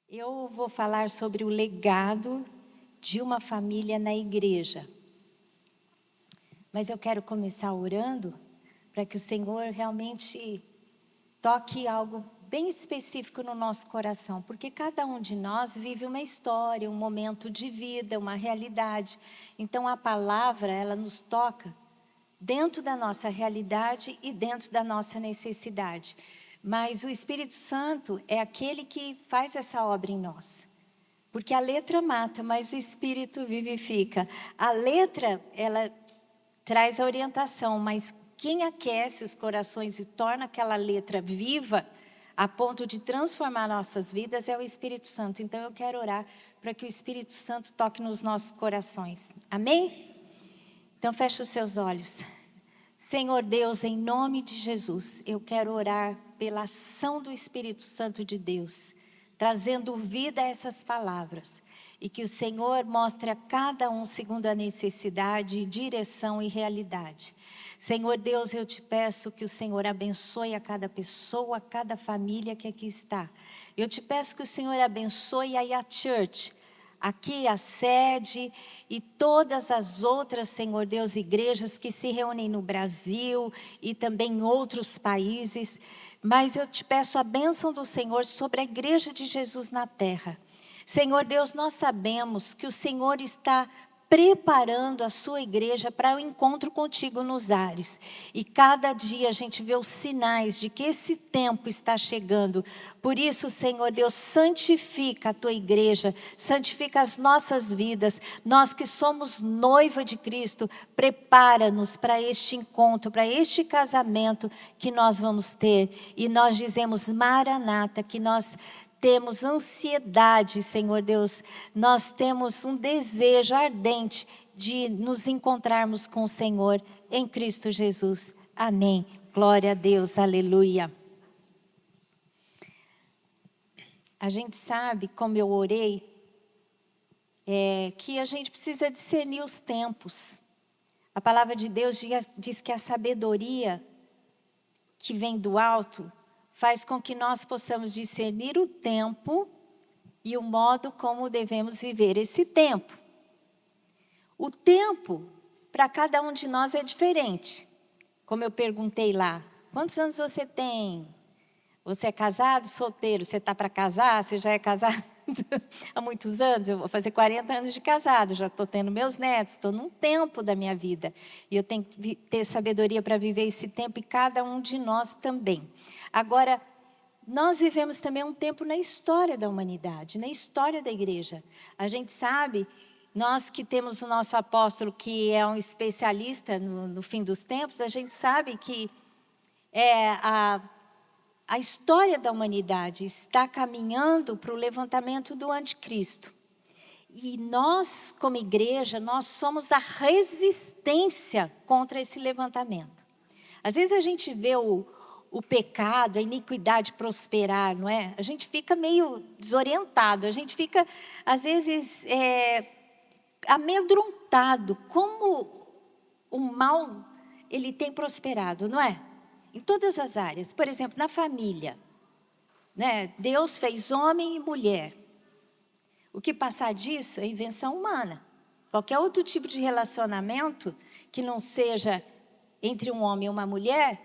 Eu vou falar sobre o legado de uma família na igreja. Mas eu quero começar orando para que o Senhor realmente toque algo bem específico no nosso coração. Porque cada um de nós vive uma história, um momento de vida, uma realidade. Então a palavra, ela nos toca dentro da nossa realidade e dentro da nossa necessidade. Mas o Espírito Santo é aquele que faz essa obra em nós. Porque a letra mata, mas o Espírito vivifica. A letra, ela traz a orientação, mas quem aquece os corações e torna aquela letra viva, a ponto de transformar nossas vidas, é o Espírito Santo. Então eu quero orar para que o Espírito Santo toque nos nossos corações. Amém? Então feche os seus olhos. Senhor Deus, em nome de Jesus, eu quero orar pela ação do Espírito Santo de Deus, trazendo vida a essas palavras, e que o Senhor mostre a cada um segundo a necessidade, direção e realidade. Senhor Deus, eu te peço que o Senhor abençoe a cada pessoa, a cada família que aqui está. Eu te peço que o Senhor abençoe a Ia Church, aqui a sede e todas as outras, Senhor Deus, igrejas que se reúnem no Brasil e também em outros países. Mas eu te peço a bênção do Senhor sobre a igreja de Jesus na terra. Senhor Deus, nós sabemos que o Senhor está preparando a sua igreja para o encontro contigo nos ares. E cada dia a gente vê os sinais de que esse tempo está chegando. Por isso, Senhor Deus, santifica a tua igreja, santifica as nossas vidas. Nós que somos noiva de Cristo, prepara-nos para este encontro, para este casamento que nós vamos ter. E nós dizemos, Maranata, que nós temos ansiedade, Senhor Deus, nós temos um desejo ardente de nos encontrarmos com o Senhor em Cristo Jesus. Amém. Glória a Deus, aleluia. A gente sabe, como eu orei, que a gente precisa discernir os tempos. A palavra de Deus diz que a sabedoria que vem do alto faz com que nós possamos discernir o tempo e o modo como devemos viver esse tempo. O tempo, para cada um de nós, é diferente. Como eu perguntei lá, quantos anos você tem? Você é casado, solteiro? Você está para casar? Você já é casado há muitos anos? Eu vou fazer 40 anos de casado, já estou tendo meus netos, estou num tempo da minha vida. E eu tenho que ter sabedoria para viver esse tempo, e cada um de nós também. Agora, nós vivemos também um tempo na história da humanidade, na história da igreja. A gente sabe, nós que temos o nosso apóstolo, que é um especialista no fim dos tempos, a gente sabe que a história da humanidade está caminhando para o levantamento do anticristo. E nós, como igreja, nós somos a resistência contra esse levantamento. Às vezes a gente vê o pecado, a iniquidade prosperar, não é? A gente fica meio desorientado, a gente fica, às vezes, amedrontado, como o mal, ele tem prosperado, não é? Em todas as áreas. Por exemplo, na família, né? Deus fez homem e mulher. O que passar disso é invenção humana. Qualquer outro tipo de relacionamento que não seja entre um homem e uma mulher,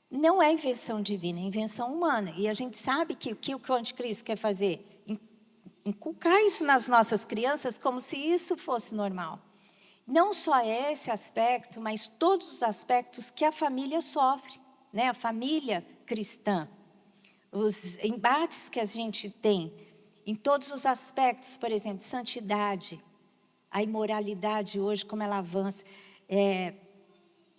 não é invenção divina, é invenção humana. E a gente sabe que o que o anticristo quer fazer? Inculcar isso nas nossas crianças como se isso fosse normal. Não só esse aspecto, mas todos os aspectos que a família sofre, né? A família cristã. Os embates que a gente tem em todos os aspectos, por exemplo, de santidade, a imoralidade hoje, como ela avança.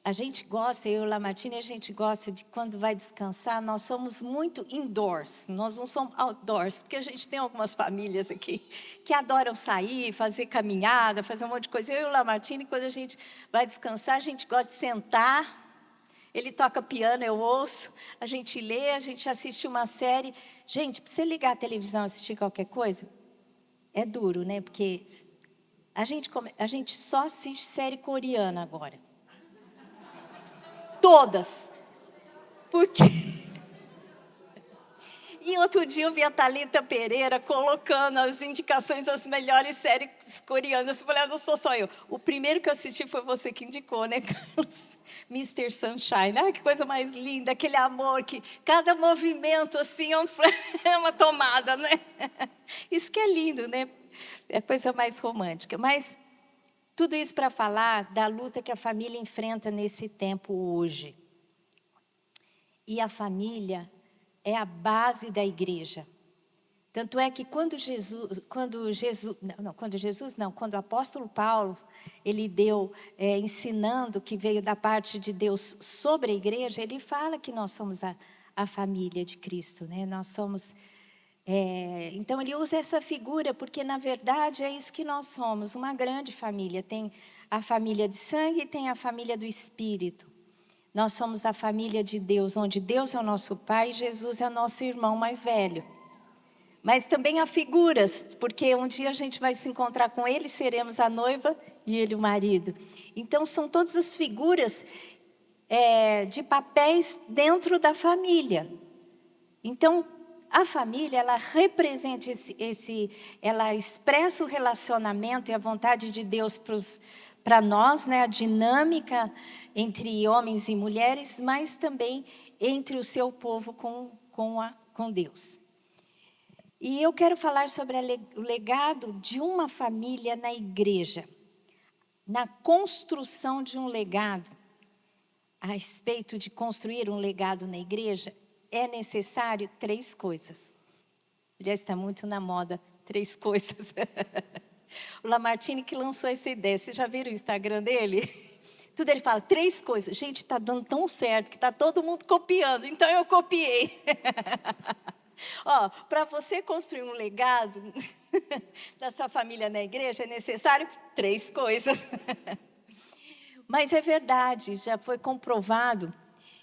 A gente gosta, eu e o Lamartine, a gente gosta de quando vai descansar, nós somos muito indoors, nós não somos outdoors, porque a gente tem algumas famílias aqui que adoram sair, fazer caminhada, fazer um monte de coisa. Eu e o Lamartine, quando a gente vai descansar, a gente gosta de sentar, ele toca piano, eu ouço, a gente lê, a gente assiste uma série. Gente, para você ligar a televisão e assistir qualquer coisa, é duro, né? Porque a gente só assiste série coreana agora. Todas. Porque E outro dia eu vi a Thalita Pereira colocando as indicações das melhores séries coreanas. Eu falei, não sou só eu. O primeiro que eu assisti foi você que indicou, né, Carlos? Mr. Sunshine. Ai, que coisa mais linda, aquele amor que cada movimento assim é uma tomada, né? Isso que é lindo, né? É a coisa mais romântica. Mas tudo isso para falar da luta que a família enfrenta nesse tempo hoje. E a família é a base da igreja. Tanto é que quando o apóstolo Paulo, ele deu, ensinando que veio da parte de Deus sobre a igreja, ele fala que nós somos a família de Cristo, né? Nós somos, então ele usa essa figura, porque na verdade é isso que nós somos, uma grande família. Tem a família de sangue e tem a família do Espírito. Nós somos a família de Deus, onde Deus é o nosso pai e Jesus é o nosso irmão mais velho. Mas também há figuras, porque um dia a gente vai se encontrar com ele, seremos a noiva e ele o marido. Então são todas as figuras de papéis dentro da família. Então a família, ela representa ela expressa o relacionamento e a vontade de Deus para nós, né? A dinâmica entre homens e mulheres, mas também entre o seu povo com Deus. E eu quero falar sobre o legado de uma família na igreja. Na construção de um legado, a respeito de construir um legado na igreja, é necessário 3 coisas. Já está muito na moda, 3 coisas. O Lamartine que lançou essa ideia, vocês já viram o Instagram dele? Tudo ele fala, 3 coisas. Gente, está dando tão certo que está todo mundo copiando, então eu copiei. Para você construir um legado da sua família na igreja, é necessário 3 coisas. Mas é verdade, já foi comprovado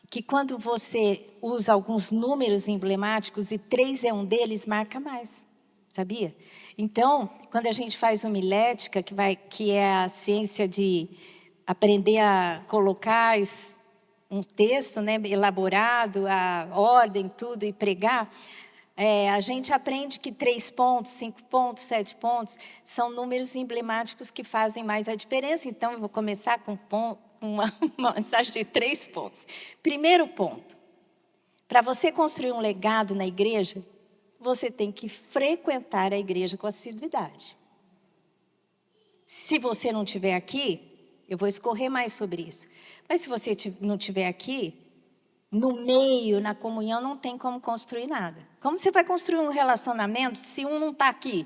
que quando você usa alguns números emblemáticos, e 3 é um deles, marca mais. Sabia? Então, quando a gente faz homilética, que é a ciência de aprender a colocar um texto, né, elaborado, a ordem, tudo, e pregar, a gente aprende que 3 pontos, 5 pontos, 7 pontos, são números emblemáticos que fazem mais a diferença. Então, eu vou começar com uma mensagem de 3 pontos. Primeiro ponto, para você construir um legado na igreja, você tem que frequentar a igreja com assiduidade. Se você não estiver aqui, eu vou escorrer mais sobre isso. Mas se você não estiver aqui, no meio, na comunhão, não tem como construir nada. Como você vai construir um relacionamento se um não está aqui?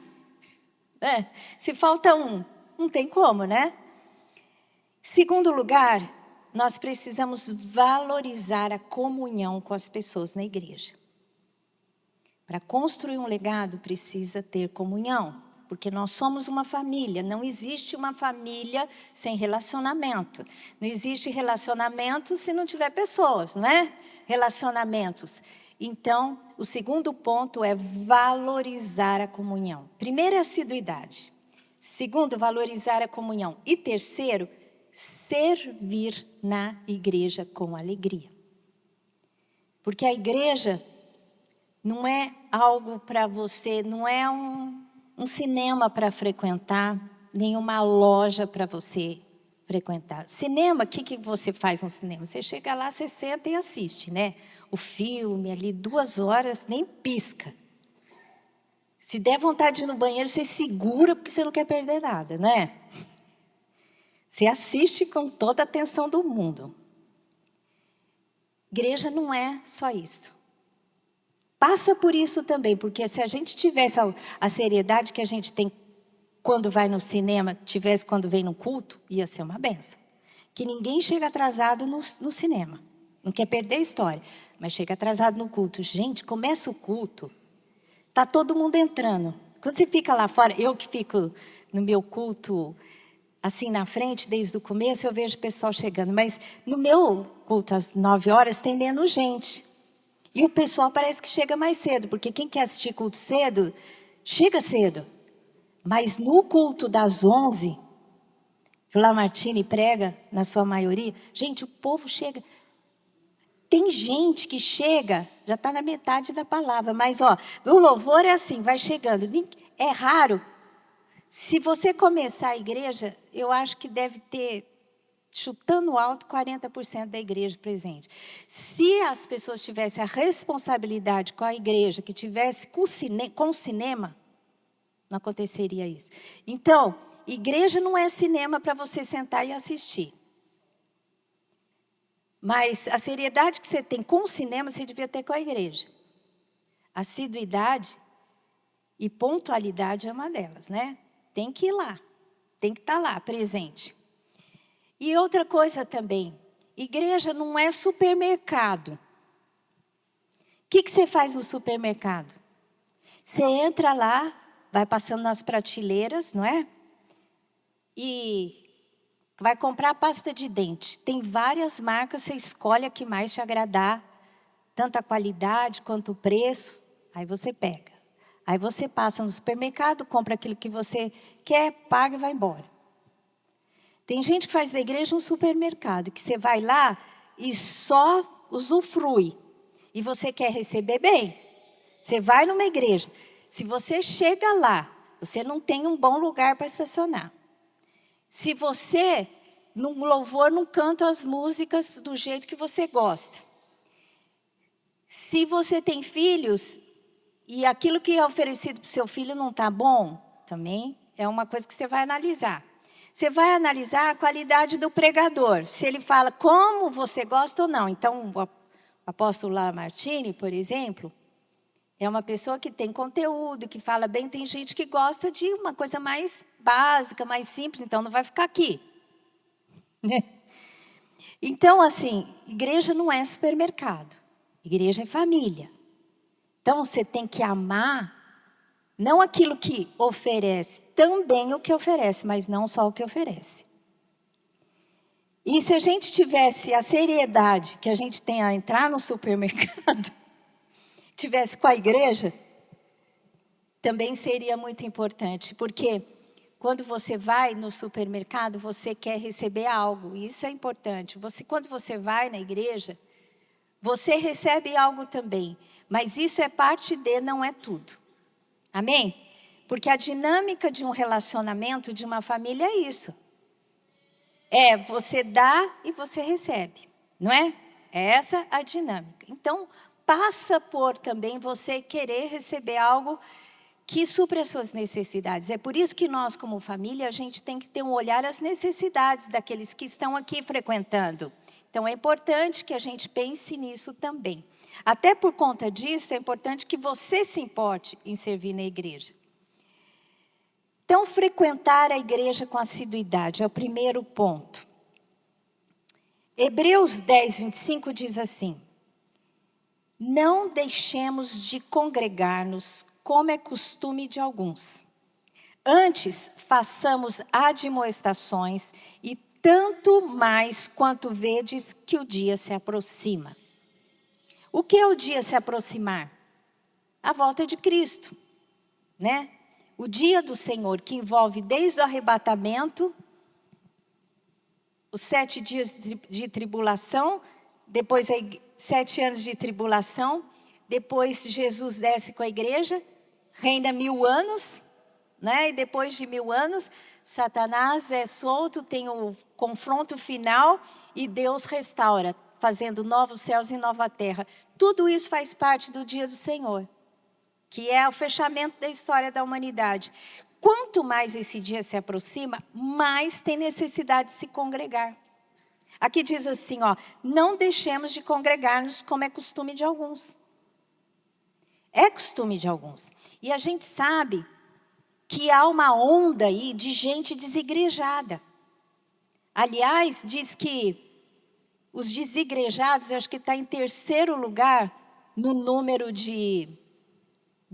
Se falta um, não tem como, né? Segundo lugar, nós precisamos valorizar a comunhão com as pessoas na igreja. Para construir um legado, precisa ter comunhão. Porque nós somos uma família. Não existe uma família sem relacionamento. Não existe relacionamento se não tiver pessoas, não é? Relacionamentos. Então, o segundo ponto é valorizar a comunhão. Primeiro é assiduidade. Segundo, valorizar a comunhão. E terceiro, servir na igreja com alegria. Porque a igreja não é algo para você, não é um cinema para frequentar, nem uma loja para você frequentar. Cinema, o que você faz no cinema? Você chega lá, você senta e assiste, né? O filme ali, 2 horas, nem pisca. Se der vontade de ir no banheiro, você segura, porque você não quer perder nada, né? Você assiste com toda a atenção do mundo. Igreja não é só isso. Passa por isso também, porque se a gente tivesse a seriedade que a gente tem quando vai no cinema, tivesse quando vem no culto, ia ser uma benção. Que ninguém chega atrasado no cinema. Não quer perder a história, mas chega atrasado no culto. Gente, começa o culto, está todo mundo entrando. Quando você fica lá fora, eu que fico no meu culto, assim na frente, desde o começo, eu vejo o pessoal chegando. Mas no meu culto, às 9 horas, tem menos gente. E o pessoal parece que chega mais cedo, porque quem quer assistir culto cedo, chega cedo. Mas no culto das 11, que o Lamartine prega, na sua maioria, gente, o povo chega tem gente que chega, já está na metade da palavra, mas no louvor é assim, vai chegando. É raro. Se você começar a igreja, eu acho que deve ter, chutando alto, 40% da igreja presente. Se as pessoas tivessem a responsabilidade com a igreja, que tivesse com o cinema, não aconteceria isso. Então, igreja não é cinema para você sentar e assistir. Mas a seriedade que você tem com o cinema, você devia ter com a igreja. Assiduidade e pontualidade é uma delas, né? Tem que ir lá, tem que estar lá, presente. E outra coisa também, igreja não é supermercado. O que você faz no supermercado? Você entra lá, vai passando nas prateleiras, não é? E vai comprar pasta de dente. Tem várias marcas, você escolhe a que mais te agradar, tanto a qualidade quanto o preço, aí você pega. Aí você passa no supermercado, compra aquilo que você quer, paga e vai embora. Tem gente que faz da igreja um supermercado, que você vai lá e só usufrui. E você quer receber bem. Você vai numa igreja. Se você chega lá, você não tem um bom lugar para estacionar. Se você, no louvor, não canta as músicas do jeito que você gosta. Se você tem filhos e aquilo que é oferecido para o seu filho não está bom, também é uma coisa que você vai analisar. Você vai analisar a qualidade do pregador. Se ele fala como você gosta ou não. Então, o apóstolo Lamartine, por exemplo, é uma pessoa que tem conteúdo, que fala bem. Tem gente que gosta de uma coisa mais básica, mais simples, então não vai ficar aqui. Então, assim, igreja não é supermercado. Igreja é família. Então, você tem que amar, não aquilo que oferece, também o que oferece, mas não só o que oferece. E se a gente tivesse a seriedade que a gente tem a entrar no supermercado, tivesse com a igreja, também seria muito importante, porque quando você vai no supermercado, você quer receber algo, e isso é importante. Quando você vai na igreja, você recebe algo também, mas isso é parte de, não é tudo. Amém? Porque a dinâmica de um relacionamento, de uma família é isso. É, você dá e você recebe, não é? É essa a dinâmica. Então, passa por também você querer receber algo que supre as suas necessidades. É por isso que nós, como família, a gente tem que ter um olhar às necessidades daqueles que estão aqui frequentando. Então, é importante que a gente pense nisso também. Até por conta disso, é importante que você se importe em servir na igreja. Então, frequentar a igreja com assiduidade é o primeiro ponto. Hebreus 10, 25 diz assim: não deixemos de congregar-nos, como é costume de alguns. Antes, façamos admoestações, e tanto mais quanto vedes que o dia se aproxima. O que é o dia se aproximar? A volta de Cristo, né? O dia do Senhor, que envolve desde o arrebatamento, os 7 dias de tribulação, depois 7 anos de tribulação, depois Jesus desce com a igreja, reina 1000 anos, né? E depois de 1000 anos, Satanás é solto, tem o confronto final e Deus restaura, fazendo novos céus e nova terra. Tudo isso faz parte do dia do Senhor, que é o fechamento da história da humanidade. Quanto mais esse dia se aproxima, mais tem necessidade de se congregar. Aqui diz assim, não deixemos de congregar-nos como é costume de alguns. É costume de alguns. E a gente sabe que há uma onda aí de gente desigrejada. Aliás, diz que os desigrejados, acho que está em terceiro lugar no número de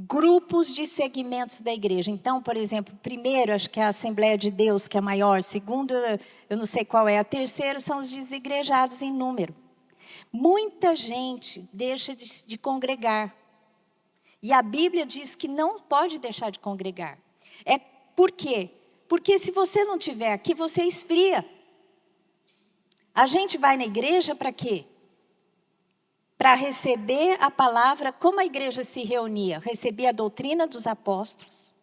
grupos de segmentos da igreja. Então, por exemplo, primeiro, acho que é a Assembleia de Deus, que é maior. Segundo, eu não sei qual é. A terceiro são os desigrejados em número. Muita gente deixa de congregar. E a Bíblia diz que não pode deixar de congregar. Por quê? Porque se você não estiver aqui, você esfria. A gente vai na igreja para quê? para receber a palavra, como a igreja se reunia? Recebia a doutrina dos apóstolos.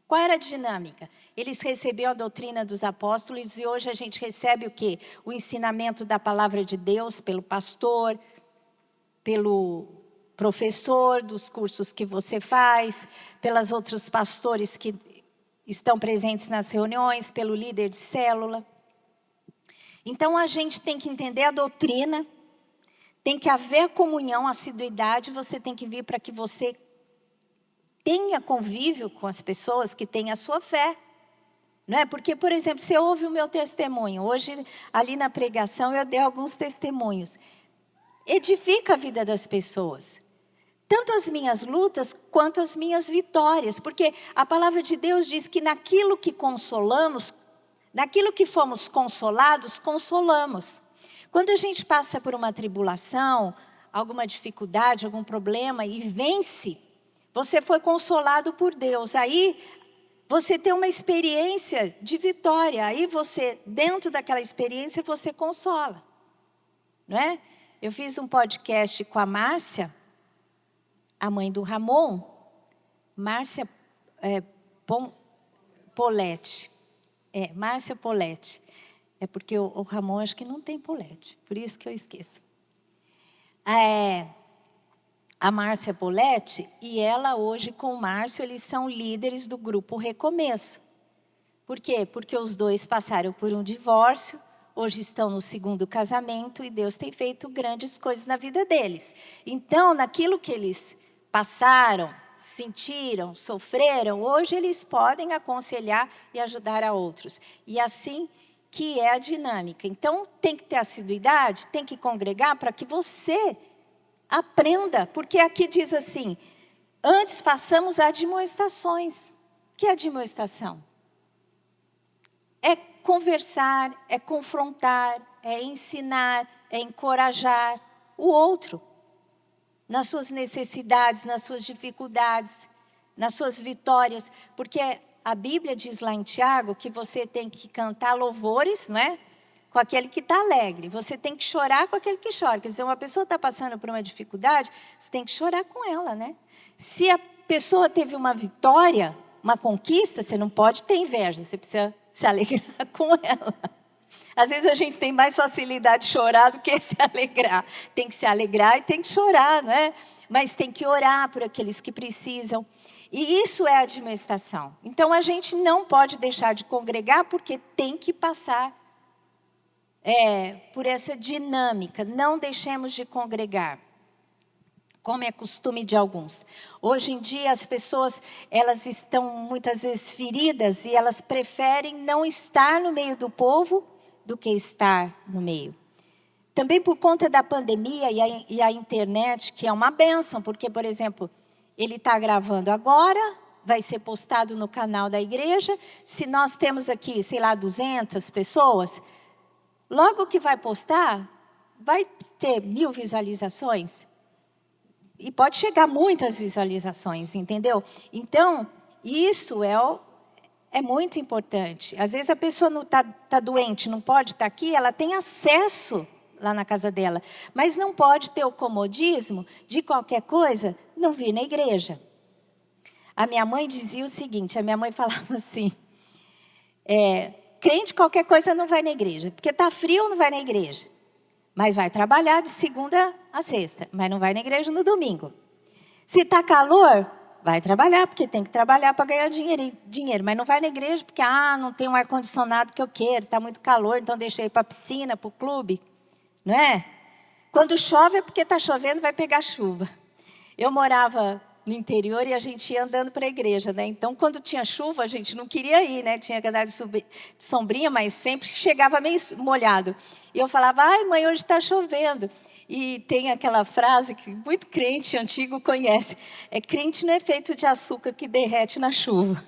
Qual era a dinâmica? Eles recebiam a doutrina dos apóstolos e hoje a gente recebe o quê? O ensinamento da palavra de Deus pelo pastor, pelo professor dos cursos que você faz, pelos outros pastores que estão presentes nas reuniões, pelo líder de célula. Então a gente tem que entender a doutrina, tem que haver comunhão, assiduidade, você tem que vir para que você tenha convívio com as pessoas que têm a sua fé. Não é? Porque, por exemplo, você ouve o meu testemunho. Hoje, ali na pregação, eu dei alguns testemunhos. Edifica a vida das pessoas. Tanto as minhas lutas, quanto as minhas vitórias. Porque a palavra de Deus diz que naquilo que consolamos, naquilo que fomos consolados, consolamos. Quando a gente passa por uma tribulação, alguma dificuldade, algum problema e vence, você foi consolado por Deus. Aí você tem uma experiência de vitória. Aí você, dentro daquela experiência, você consola. Não é? Eu fiz um podcast com a Márcia, a mãe do Ramon, Márcia Poletti. Márcia Poletti. É porque o Ramon acho que não tem Poletti, por isso que eu esqueço. A Márcia Poletti e ela hoje com o Márcio, eles são líderes do grupo Recomeço. Por quê? Porque os dois passaram por um divórcio, hoje estão no segundo casamento e Deus tem feito grandes coisas na vida deles. Então, naquilo que eles passaram, sentiram, sofreram, hoje eles podem aconselhar e ajudar a outros. E assim que é a dinâmica. Então, tem que ter assiduidade, tem que congregar para que você aprenda. Porque aqui diz assim, antes façamos admoestações. Que é admoestação? É conversar, é confrontar, é ensinar, é encorajar o outro. Nas suas necessidades, nas suas dificuldades, nas suas vitórias. Porque a Bíblia diz lá em Tiago que você tem que cantar louvores, não é? Com aquele que está alegre. Você tem que chorar com aquele que chora. Quer dizer, uma pessoa está passando por uma dificuldade, você tem que chorar com ela, né? Se a pessoa teve uma vitória, uma conquista, você não pode ter inveja. Você precisa se alegrar com ela. Às vezes a gente tem mais facilidade de chorar do que se alegrar. Tem que se alegrar e tem que chorar, não é? Mas tem que orar por aqueles que precisam. E isso é a admoestação. Então, a gente não pode deixar de congregar porque tem que passar por essa dinâmica. Não deixemos de congregar, como é costume de alguns. Hoje em dia, as pessoas, elas estão muitas vezes feridas e elas preferem não estar no meio do povo do que estar no meio. Também por conta da pandemia e a internet, que é uma bênção, porque, por exemplo, ele está gravando agora, vai ser postado no canal da igreja. Se nós temos aqui, sei lá, 200 pessoas, logo que vai postar, vai ter 1000 visualizações. E pode chegar muitas visualizações, entendeu? Então, isso é muito importante. Às vezes a pessoa não tá doente, não pode estar aqui, ela tem acesso lá na casa dela. Mas não pode ter o comodismo de qualquer coisa não vir na igreja. A minha mãe dizia o seguinte, a minha mãe falava assim, crente qualquer coisa não vai na igreja, porque está frio não vai na igreja. Mas vai trabalhar de segunda a sexta, mas não vai na igreja no domingo. Se está calor, vai trabalhar, porque tem que trabalhar para ganhar dinheiro. Mas não vai na igreja porque não tem um ar-condicionado que eu quero, está muito calor, então deixei para a piscina, para o clube. Não é? Quando chove é porque está chovendo, vai pegar chuva. Eu morava no interior e a gente ia andando para a igreja, né? Então, quando tinha chuva, a gente não queria ir, né? Tinha que andar de sombrinha, mas sempre chegava meio molhado. E eu falava, mãe, hoje está chovendo. E tem aquela frase que muito crente antigo conhece. Crente não é feito de açúcar que derrete na chuva.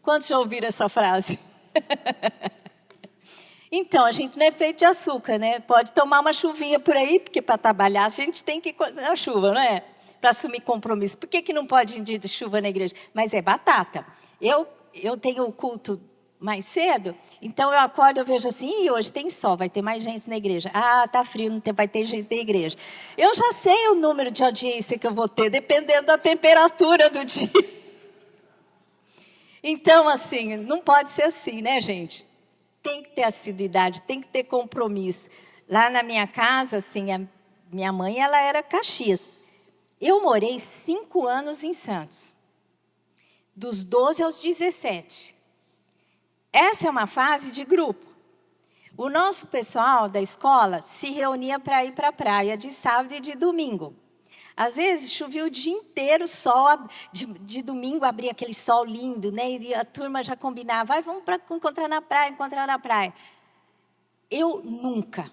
Quantos já ouviram essa frase? Então, a gente não é feito de açúcar, né? Pode tomar uma chuvinha por aí, porque para trabalhar a gente tem que ir na chuva, não é? Para assumir compromisso. Por que não pode ir de chuva na igreja? Mas é batata. Eu tenho o culto mais cedo. Então eu acordo, eu vejo assim, e hoje tem sol, vai ter mais gente na igreja. Ah, tá frio, não tem, vai ter gente na igreja. Eu já sei o número de audiência que eu vou ter, dependendo da temperatura do dia. Então, assim, não pode ser assim, né, gente? Tem que ter assiduidade, tem que ter compromisso. Lá na minha casa, assim, a minha mãe, ela era Caxias. Eu morei 5 anos em Santos, dos 12 aos 17. Essa é uma fase de grupo. O nosso pessoal da escola se reunia para ir para a praia de sábado e de domingo. Às vezes chovia o dia inteiro, sol, de domingo abria aquele sol lindo, né? E a turma já combinava, vai, vamos encontrar na praia. Eu nunca,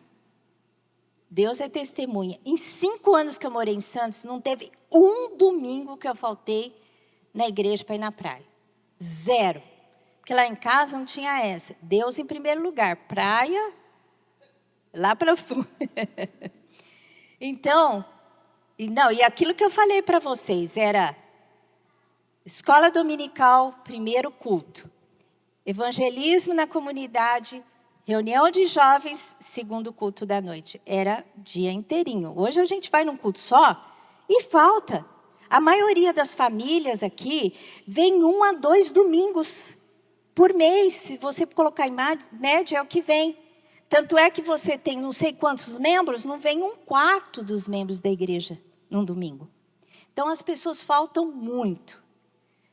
Deus é testemunha, em 5 anos que eu morei em Santos, não teve um domingo que eu faltei na igreja para ir na praia. 0. Porque lá em casa não tinha essa. Deus em primeiro lugar, praia, lá para fora. Então, e aquilo que eu falei para vocês era escola dominical, primeiro culto. Evangelismo na comunidade, reunião de jovens, segundo culto da noite. Era dia inteirinho. Hoje a gente vai num culto só e falta. A maioria das famílias aqui vem 1 a 2 domingos por mês. Se você colocar em média, é o que vem. Tanto é que você tem não sei quantos membros, não vem 1/4 dos membros da igreja num domingo. Então as pessoas faltam muito.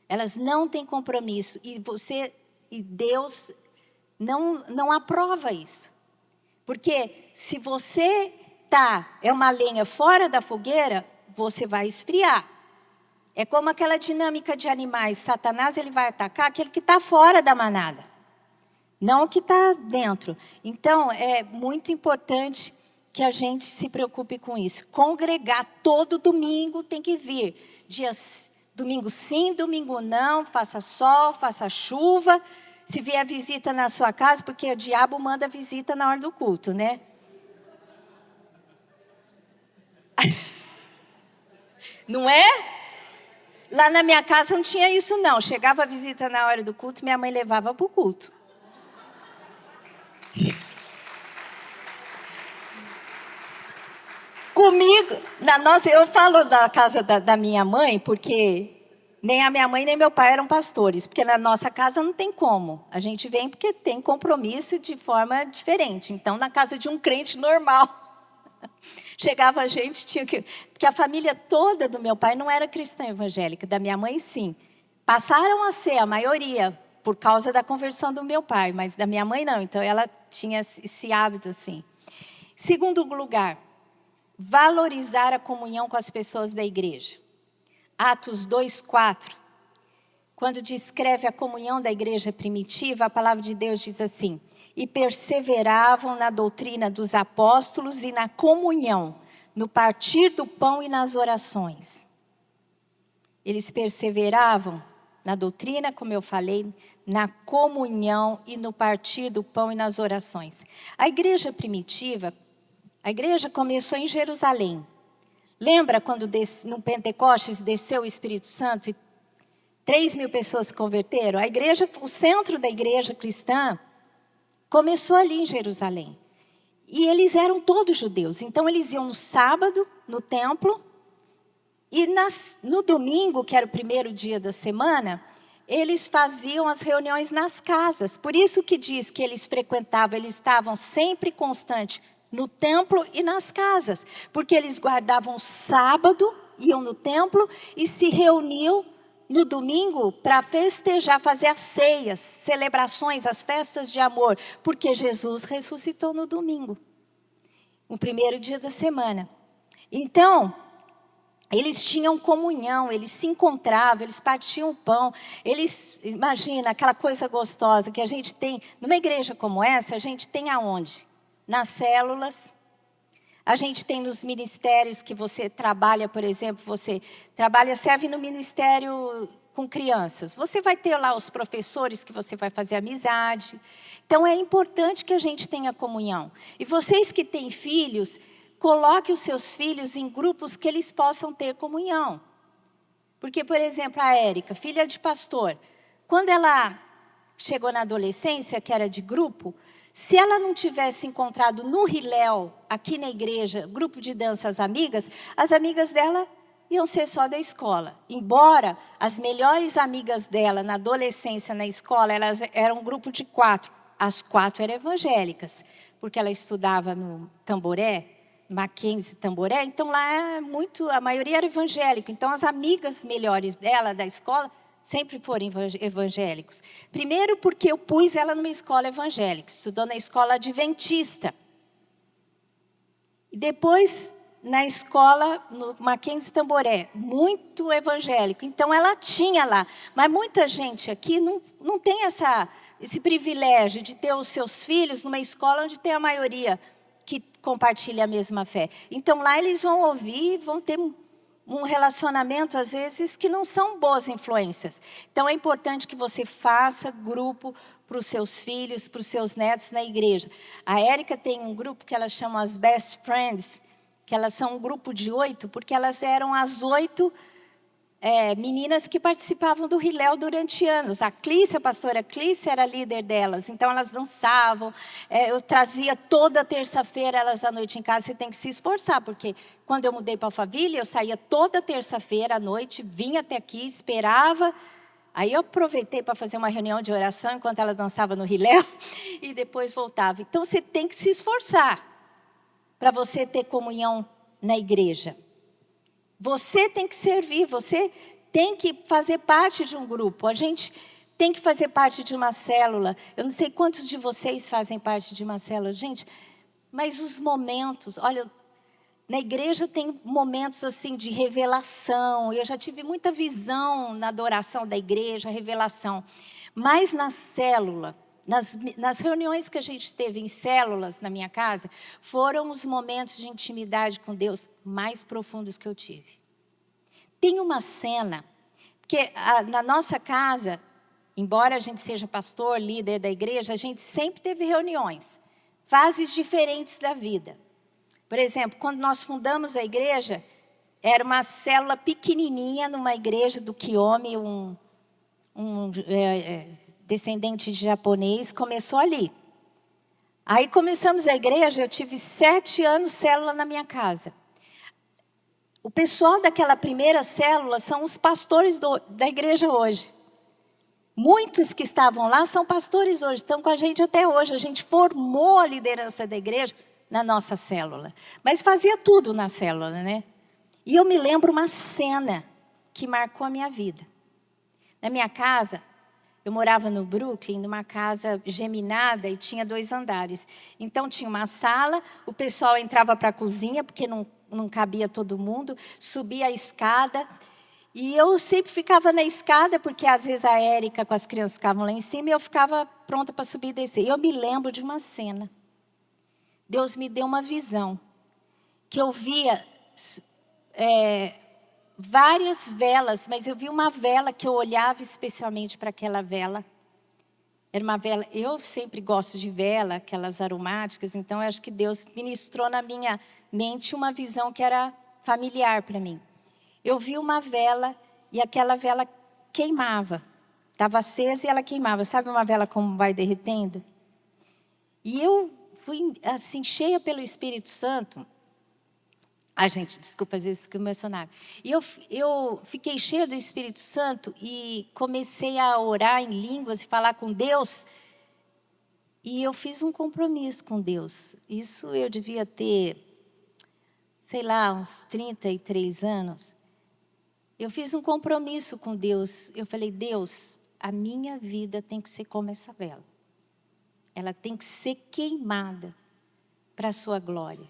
Elas não têm compromisso. E Deus não aprova isso. Porque se você é uma lenha fora da fogueira, você vai esfriar. É como aquela dinâmica de animais. Satanás, ele vai atacar aquele que está fora da manada, não o que está dentro. Então, é muito importante que a gente se preocupe com isso. Congregar todo domingo tem que vir. Domingo sim, domingo não, faça sol, faça chuva. Se vier visita na sua casa, porque o diabo manda visita na hora do culto, né? Não é? Lá na minha casa não tinha isso não. Chegava a visita na hora do culto, minha mãe levava para o culto. Comigo, eu falo da casa da minha mãe, porque nem a minha mãe nem meu pai eram pastores. Porque na nossa casa não tem como. A gente vem porque tem compromisso de forma diferente. Então, na casa de um crente normal, chegava a gente, porque a família toda do meu pai não era cristã evangélica, da minha mãe sim. Passaram a ser, a maioria, por causa da conversão do meu pai, mas da minha mãe não. Então ela tinha esse hábito assim. Segundo lugar, valorizar a comunhão com as pessoas da igreja. Atos 2:4. Quando descreve a comunhão da igreja primitiva, a palavra de Deus diz assim: e perseveravam na doutrina dos apóstolos e na comunhão, no partir do pão e nas orações. Eles perseveravam na doutrina, como eu falei, na comunhão e no partir do pão e nas orações. A igreja primitiva, a igreja começou em Jerusalém. Lembra quando no Pentecostes desceu o Espírito Santo e 3.000 pessoas se converteram? A igreja, o centro da igreja cristã, começou ali em Jerusalém. E eles eram todos judeus. Então eles iam no sábado, no templo. E no domingo, que era o primeiro dia da semana, eles faziam as reuniões nas casas. Por isso que diz que eles frequentavam, eles estavam sempre constantes no templo e nas casas. Porque eles guardavam o sábado, iam no templo e se reuniam no domingo para festejar, fazer as ceias, celebrações, as festas de amor, porque Jesus ressuscitou no domingo, o primeiro dia da semana. Então, eles tinham comunhão, eles se encontravam, eles partiam o pão, imagina aquela coisa gostosa que a gente tem, numa igreja como essa, a gente tem aonde? Nas células. A gente tem nos ministérios que você trabalha, por exemplo, serve no ministério com crianças. Você vai ter lá os professores que você vai fazer amizade. Então, é importante que a gente tenha comunhão. E vocês que têm filhos, coloque os seus filhos em grupos que eles possam ter comunhão. Porque, por exemplo, a Érica, filha de pastor, quando ela chegou na adolescência, que era de grupo, se ela não tivesse encontrado no Hillel, aqui na igreja, grupo de dança as amigas dela iam ser só da escola. Embora as melhores amigas dela na adolescência, na escola, elas eram um grupo de 4. As 4 eram evangélicas, porque ela estudava no Tamboré, Mackenzie Tamboré, então lá a maioria era evangélica. Então as amigas melhores dela da escola sempre foram evangélicos. Primeiro porque eu pus ela numa escola evangélica, estudou na escola adventista. E depois na escola, no Mackenzie Tamboré, muito evangélico. Então ela tinha lá, mas muita gente aqui não tem esse privilégio de ter os seus filhos numa escola onde tem a maioria que compartilha a mesma fé. Então lá eles vão ouvir, vão ter um relacionamento, às vezes, que não são boas influências. Então, é importante que você faça grupo para os seus filhos, para os seus netos na igreja. A Érica tem um grupo que elas chamam as Best Friends, que elas são um grupo de 8, porque elas eram as 8 meninas que participavam do Hillel durante anos. A pastora Clícia era líder delas, então elas dançavam. Eu trazia toda terça-feira elas à noite em casa. Você tem que se esforçar, porque quando eu mudei para Alphaville, eu saía toda terça-feira à noite, vinha até aqui, esperava. Aí eu aproveitei para fazer uma reunião de oração enquanto ela dançava no Hillel e depois voltava. Então você tem que se esforçar para você ter comunhão na igreja. Você tem que servir, você tem que fazer parte de um grupo. A gente tem que fazer parte de uma célula. Eu não sei quantos de vocês fazem parte de uma célula. Gente, mas os momentos... Olha, na igreja tem momentos assim de revelação. Eu já tive muita visão na adoração da igreja, revelação. Mas na célula, nas reuniões que a gente teve em células na minha casa, foram os momentos de intimidade com Deus mais profundos que eu tive. Tem uma cena, porque na nossa casa, embora a gente seja pastor, líder da igreja, a gente sempre teve reuniões, fases diferentes da vida. Por exemplo, quando nós fundamos a igreja, era uma célula pequenininha numa igreja do Kiyomi, descendente de japonês, começou ali. Aí começamos a igreja, eu tive 7 anos célula na minha casa. O pessoal daquela primeira célula são os pastores da igreja hoje. Muitos que estavam lá são pastores hoje, estão com a gente até hoje. A gente formou a liderança da igreja na nossa célula. Mas fazia tudo na célula, né? E eu me lembro uma cena que marcou a minha vida. Na minha casa, eu morava no Brooklyn, numa casa geminada e tinha 2 andares. Então tinha uma sala, o pessoal entrava para a cozinha, porque não cabia todo mundo, subia a escada. E eu sempre ficava na escada, porque às vezes a Érica com as crianças ficavam lá em cima e eu ficava pronta para subir e descer. E eu me lembro de uma cena. Deus me deu uma visão, que eu via várias velas, mas eu vi uma vela que eu olhava especialmente para aquela vela. Era uma vela, eu sempre gosto de vela, aquelas aromáticas, então eu acho que Deus ministrou na minha mente uma visão que era familiar para mim. Eu vi uma vela e aquela vela queimava. Estava acesa e ela queimava. Sabe uma vela como vai derretendo? E eu fui assim, cheia pelo Espírito Santo. Gente, desculpa, às vezes fico emocionada. E eu fiquei cheia do Espírito Santo e comecei a orar em línguas e falar com Deus. E eu fiz um compromisso com Deus. Isso eu devia ter, sei lá, uns 33 anos. Eu fiz um compromisso com Deus. Eu falei, Deus, a minha vida tem que ser como essa vela. Ela tem que ser queimada para a sua glória.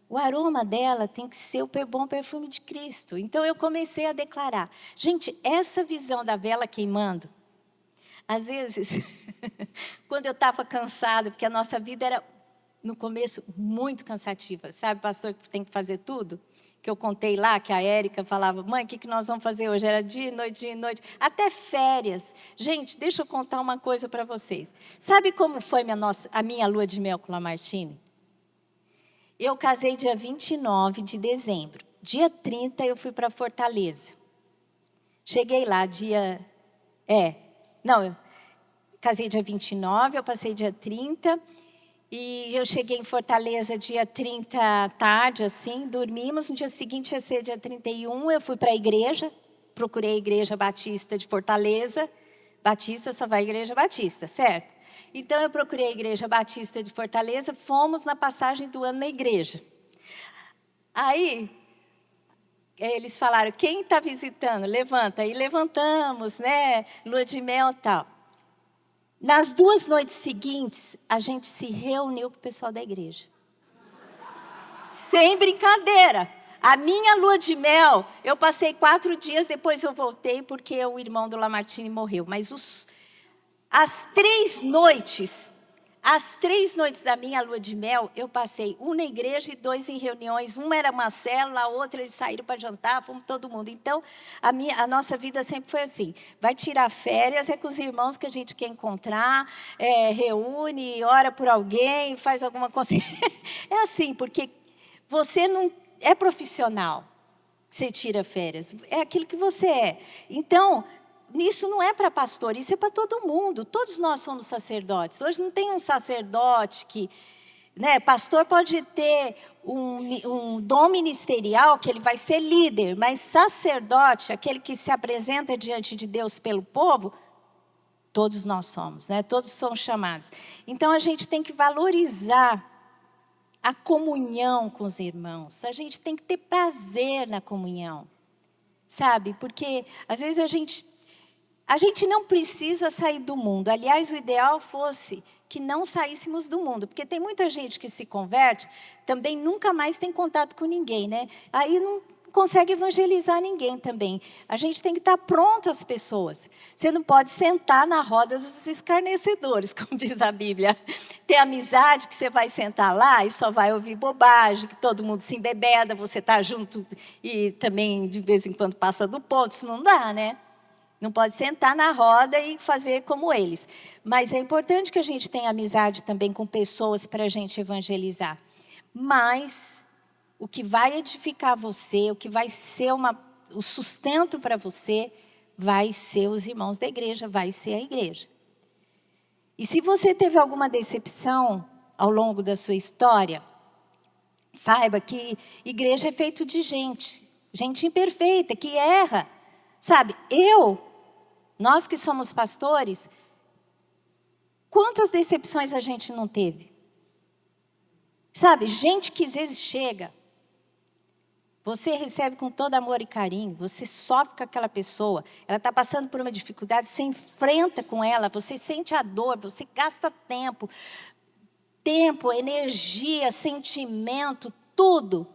O aroma dela tem que ser o bom perfume de Cristo. Então eu comecei a declarar. Gente, essa visão da vela queimando, às vezes, quando eu estava cansada, porque a nossa vida era, no começo, muito cansativa. Sabe, pastor, que tem que fazer tudo? Que eu contei lá, que a Érica falava, mãe, o que nós vamos fazer hoje? Era dia e noite, até férias. Gente, deixa eu contar uma coisa para vocês. Sabe como foi a minha lua de mel com a Lamartine? Eu casei dia 29 de dezembro. Dia 30 eu fui para Fortaleza. Cheguei lá casei dia 29, eu passei dia 30. E eu cheguei em Fortaleza dia 30 à tarde, assim, dormimos. No dia seguinte ia ser dia 31, eu fui para a igreja, procurei a Igreja Batista de Fortaleza. Batista só vai à Igreja Batista, certo? Então eu procurei a Igreja Batista de Fortaleza, fomos na passagem do ano na igreja. Aí, eles falaram, quem está visitando? Levanta. Aí levantamos, né? Lua de mel e tal. Nas 2 noites seguintes, a gente se reuniu com o pessoal da igreja. Sem brincadeira. A minha lua de mel, eu passei 4 dias, depois eu voltei, porque o irmão do Lamartine morreu. Mas as 3 noites da minha lua de mel, eu passei 1 na igreja e 2 em reuniões. Uma era uma célula, a outra eles saíram para jantar, fomos todo mundo. Então, a nossa vida sempre foi assim. Vai tirar férias, é com os irmãos que a gente quer encontrar, reúne, ora por alguém, faz alguma coisa. É assim, porque você não é profissional, você tira férias. É aquilo que você é. Então, isso não é para pastor, isso é para todo mundo. Todos nós somos sacerdotes. Hoje não tem um sacerdote que... Né, pastor pode ter um dom ministerial, que ele vai ser líder, mas sacerdote, aquele que se apresenta diante de Deus pelo povo, todos nós somos, né? Todos somos chamados. Então, a gente tem que valorizar a comunhão com os irmãos. A gente tem que ter prazer na comunhão, sabe? Porque, às vezes, a gente não precisa sair do mundo. Aliás, o ideal fosse que não saíssemos do mundo. Porque tem muita gente que se converte, também nunca mais tem contato com ninguém, né? Aí não consegue evangelizar ninguém também. A gente tem que estar pronto às pessoas. Você não pode sentar na roda dos escarnecedores, como diz a Bíblia. Ter amizade que você vai sentar lá e só vai ouvir bobagem, que todo mundo se embebeda, você está junto e também de vez em quando passa do ponto. Isso não dá, né? Não pode sentar na roda e fazer como eles. Mas é importante que a gente tenha amizade também com pessoas para a gente evangelizar. Mas o que vai edificar você, o que vai ser o sustento para você, vai ser os irmãos da igreja, vai ser a igreja. E se você teve alguma decepção ao longo da sua história, saiba que igreja é feito de gente imperfeita, que erra. Sabe, nós que somos pastores, quantas decepções a gente não teve? Sabe, gente que às vezes chega, você recebe com todo amor e carinho, você sofre com aquela pessoa, ela está passando por uma dificuldade, você enfrenta com ela, você sente a dor, você gasta tempo, energia, sentimento, tudo.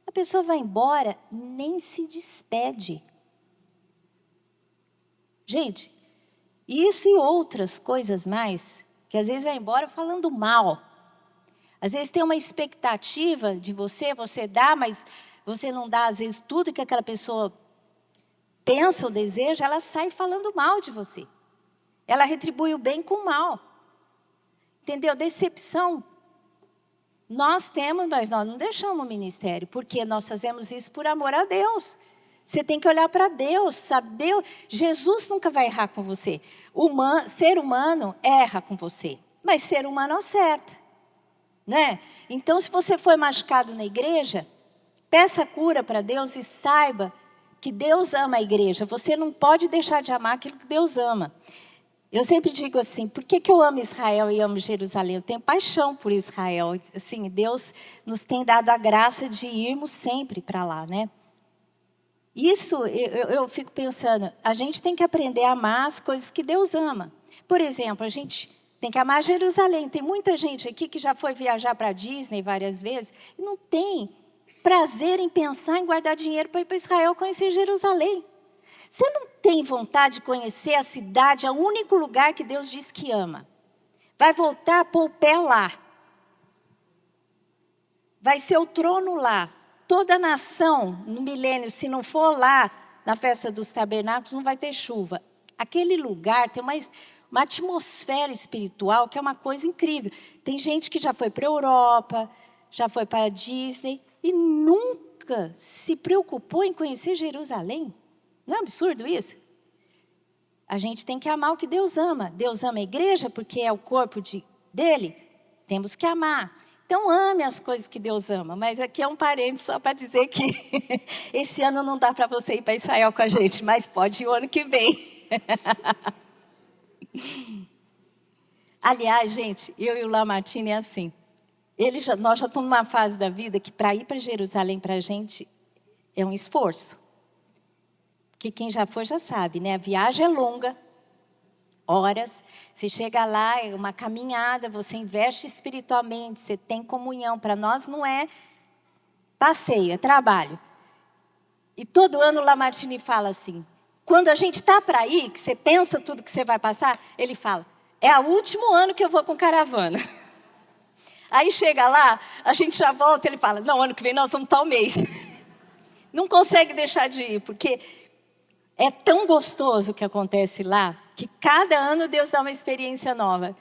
A pessoa vai embora, nem se despede. Gente, isso e outras coisas mais, que às vezes vai embora falando mal. Às vezes tem uma expectativa de você dá, mas você não dá, às vezes, tudo que aquela pessoa pensa ou deseja, ela sai falando mal de você. Ela retribui o bem com o mal. Entendeu? Decepção. Nós temos, mas nós não deixamos o ministério, porque nós fazemos isso por amor a Deus. Você tem que olhar para Deus, sabe? Deus, Jesus nunca vai errar com você. Ser humano erra com você, mas ser humano acerta, né? Então, se você foi machucado na igreja, peça cura para Deus e saiba que Deus ama a igreja. Você não pode deixar de amar aquilo que Deus ama. Eu sempre digo assim, por que eu amo Israel e amo Jerusalém? Eu tenho paixão por Israel. Assim, Deus nos tem dado a graça de irmos sempre para lá, né? Isso, eu fico pensando, a gente tem que aprender a amar as coisas que Deus ama. Por exemplo, a gente tem que amar Jerusalém. Tem muita gente aqui que já foi viajar para a Disney várias vezes e não tem prazer em pensar em guardar dinheiro para ir para Israel conhecer Jerusalém. Você não tem vontade de conhecer a cidade, é o único lugar que Deus diz que ama. Vai voltar a pôr o pé lá. Vai ser o trono lá. Toda nação, no milênio, se não for lá, na festa dos tabernáculos, não vai ter chuva. Aquele lugar tem uma atmosfera espiritual que é uma coisa incrível. Tem gente que já foi para a Europa, já foi para a Disney e nunca se preocupou em conhecer Jerusalém. Não é absurdo isso? A gente tem que amar o que Deus ama. Deus ama a igreja porque é o corpo dele. Temos que amar. Então ame as coisas que Deus ama. Mas aqui é um parênteses só para dizer que esse ano não dá para você ir para Israel com a gente, mas pode ir o ano que vem. Aliás, gente, eu e o Lamartine é assim. Nós já estamos numa fase da vida que para ir para Jerusalém para a gente é um esforço. Porque quem já foi já sabe, né? A viagem é longa, horas. Você chega lá, é uma caminhada, você investe espiritualmente, você tem comunhão. Para nós não é passeio, é trabalho. E todo ano o Lamartine fala assim, quando a gente está para ir, que você pensa tudo que você vai passar, ele fala, é o último ano que eu vou com caravana. Aí chega lá, a gente já volta, ele fala, não, ano que vem nós vamos tal mês. Não consegue deixar de ir, porque é tão gostoso o que acontece lá, que cada ano Deus dá uma experiência nova,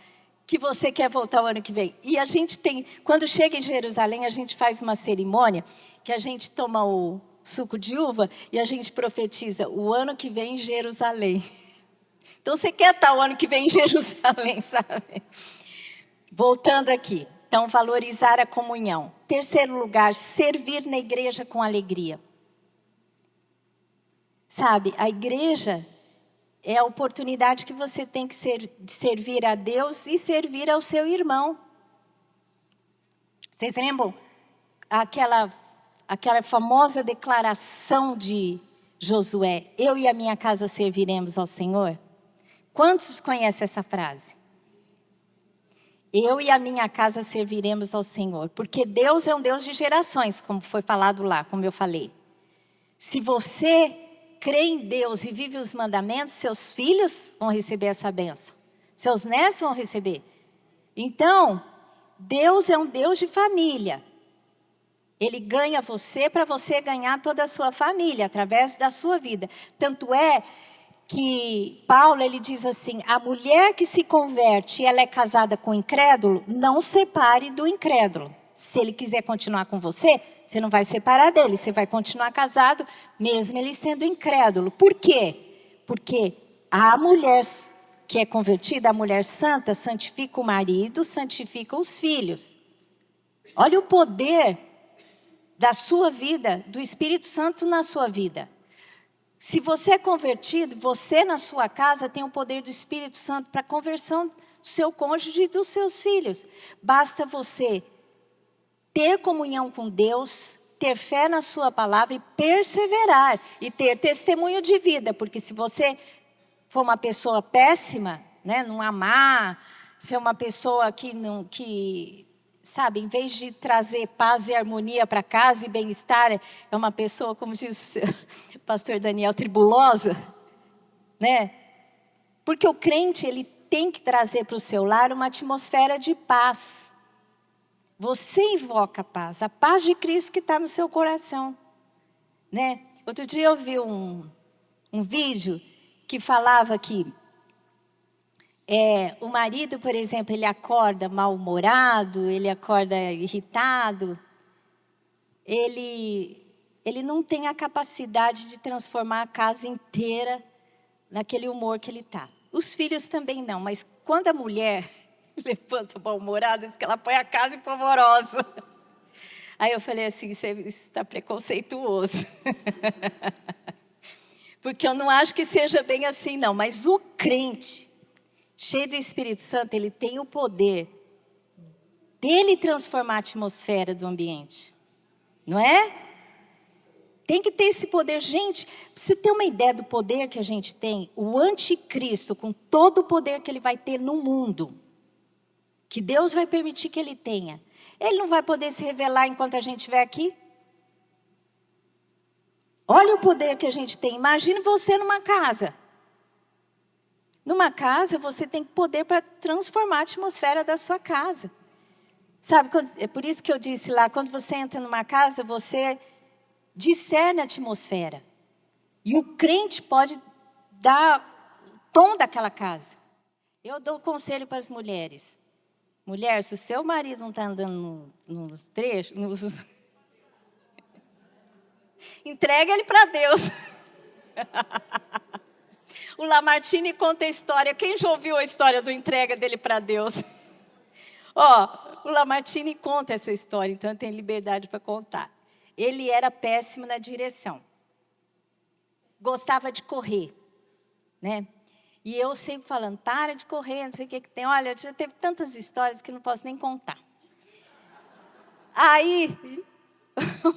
que você quer voltar o ano que vem. E a gente tem, quando chega em Jerusalém, a gente faz uma cerimônia, que a gente toma o suco de uva, e a gente profetiza, o ano que vem em Jerusalém. Então você quer estar o ano que vem em Jerusalém, sabe? Voltando aqui, então valorizar a comunhão. Terceiro lugar, servir na igreja com alegria. Sabe, a igreja é a oportunidade que você tem que de servir a Deus e servir ao seu irmão. Vocês lembram aquela famosa declaração de Josué, eu e a minha casa serviremos ao Senhor? Quantos conhecem essa frase? Eu e a minha casa serviremos ao Senhor, porque Deus é um Deus de gerações, como foi falado lá, como eu falei. Se você crê em Deus e vive os mandamentos, seus filhos vão receber essa bênção. Seus netos vão receber. Então, Deus é um Deus de família. Ele ganha você para você ganhar toda a sua família, através da sua vida. Tanto é que Paulo, ele diz assim, a mulher que se converte e ela é casada com o incrédulo, não separe do incrédulo. Se ele quiser continuar com você, você não vai separar dele, você vai continuar casado, mesmo ele sendo incrédulo. Por quê? Porque a mulher que é convertida, a mulher santa, santifica o marido, santifica os filhos. Olha o poder da sua vida, do Espírito Santo na sua vida. Se você é convertido, você na sua casa tem o poder do Espírito Santo para a conversão do seu cônjuge e dos seus filhos. Basta você ter comunhão com Deus, ter fé na sua palavra e perseverar. E ter testemunho de vida, porque se você for uma pessoa péssima, né, não amar, ser uma pessoa que sabe, em vez de trazer paz e harmonia para casa e bem-estar, é uma pessoa, como diz o pastor Daniel, tribulosa, né? Porque o crente, ele tem que trazer para o seu lar uma atmosfera de paz. Você invoca a paz de Cristo que está no seu coração, né? Outro dia eu vi um vídeo que falava que o marido, por exemplo, ele acorda mal-humorado, ele acorda irritado, ele não tem a capacidade de transformar a casa inteira naquele humor que ele está. Os filhos também não, mas quando a mulher levanta mal-humorada, diz que ela põe a casa em polvorosa. Aí eu falei assim, isso está preconceituoso. Porque eu não acho que seja bem assim não, mas o crente, cheio do Espírito Santo, ele tem o poder dele transformar a atmosfera do ambiente. Não é? Tem que ter esse poder. Gente, pra você ter uma ideia do poder que a gente tem, o anticristo, com todo o poder que ele vai ter no mundo, que Deus vai permitir que ele tenha, ele não vai poder se revelar enquanto a gente estiver aqui? Olha o poder que a gente tem. Imagine você numa casa. Numa casa, você tem poder para transformar a atmosfera da sua casa. Sabe, é por isso que eu disse lá, quando você entra numa casa, você discerne a atmosfera. E o crente pode dar o tom daquela casa. Eu dou conselho para as mulheres. Mulher, se o seu marido não está andando nos trechos, entrega ele para Deus. O Lamartine conta a história. Quem já ouviu a história do entrega dele para Deus? O Lamartine conta essa história, então tem liberdade para contar. Ele era péssimo na direção. Gostava de correr, né? E eu sempre falando, para de correr, não sei o que tem. Olha, já teve tantas histórias que não posso nem contar. Aí,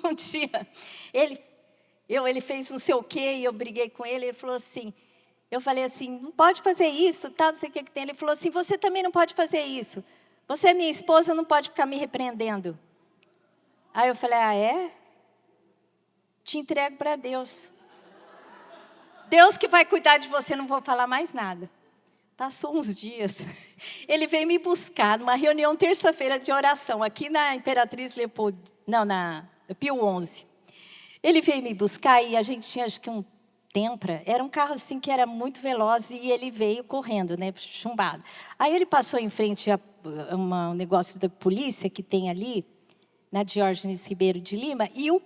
um dia, ele fez não sei o quê, e eu briguei com ele, ele falou assim, eu falei assim, não pode fazer isso, tal, não sei o que tem. Ele falou assim, você também não pode fazer isso. Você é minha esposa, não pode ficar me repreendendo. Aí eu falei, é? Te entrego para Deus. Deus que vai cuidar de você, não vou falar mais nada. Passou uns dias, ele veio me buscar numa reunião terça-feira de oração, aqui na Imperatriz Leopoldo, não, na Pio 11. Ele veio me buscar e a gente tinha, acho que um Tempra, era um carro assim que era muito veloz e ele veio correndo, né, chumbado. Aí ele passou em frente a um negócio da polícia que tem ali, na Diógenes Ribeiro de Lima, e o